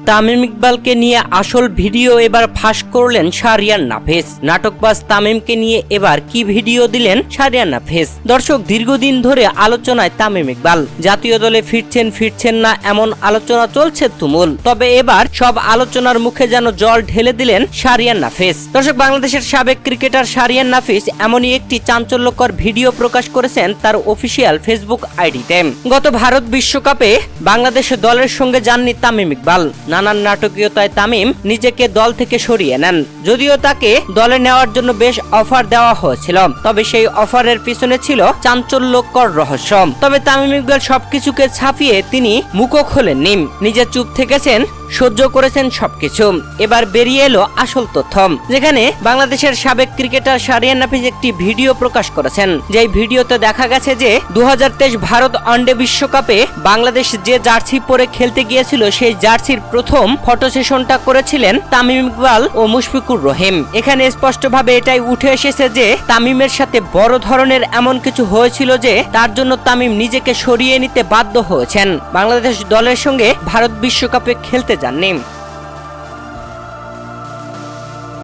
তামিম ইকবালকে নিয়ে আসল ভিডিও এবার ফাঁস করলেন শাহরিয়ার নাফিস। নাটকবাজ তামিমকে নিয়ে এবার কি ভিডিও দিলেন শাহরিয়ার নাফিস। দর্শক, দীর্ঘদিন ধরে আলোচনায় তামিম ইকবাল জাতীয় দলে ফিরছেন না এমন আলোচনা চলছে তুমুল। তবে এবার সব আলোচনার মুখে যেন জল ঢেলে দিলেন শাহরিয়ার নাফিস। দর্শক, বাংলাদেশের সাবেক ক্রিকেটার শাহরিয়ার নাফিস এমনই একটি চাঞ্চল্যকর ভিডিও প্রকাশ করেছেন তার অফিসিয়াল ফেসবুক আইডিতে। গত ভারত বিশ্বকাপে বাংলাদেশ দলের সঙ্গে যাননি তামিম ইকবাল। নানান নাটকীয়তায় তামিম নিজেকে দল থেকে সরিয়ে নেন। যদিও তাকে দলে নেওয়ার জন্য বেশ অফার দেওয়া হয়েছিল, তবে সেই অফারের পিছনে ছিল চাঞ্চল্যকর রহস্য। তবে তামিম ইকবাল সবকিছুকে ছাপিয়ে তিনি মুখও খোলেননি, নিজে চুপ থেকেছেন, সহ্য করেছেন সবকিছু। এবার বেরিয়ে এলো আসল তথ্য, যেখানে বাংলাদেশের সাবেক ক্রিকেটার শাহরিয়ার নাফিস একটি ভিডিও প্রকাশ করেছেন। যেই ভিডিওতে দেখা গেছে যে 2023 ভারত ওয়ানডে বিশ্বকাপে বাংলাদেশ যে জার্সি পরে খেলতে গিয়েছিল, সেই জার্সির প্রথম ফটো সেশনটা করেছিলেন তামিম ইকবাল ও মুশফিকুর রহিম। এখানে স্পষ্টভাবে এটাই উঠে এসেছে যে তামিমের সাথে বড় ধরনের এমন কিছু হয়েছিল যে তার জন্য তামিম নিজেকে সরিয়ে নিতে বাধ্য হয়েছেন। বাংলাদেশ দলের সঙ্গে ভারত বিশ্বকাপে খেলতে যাননি।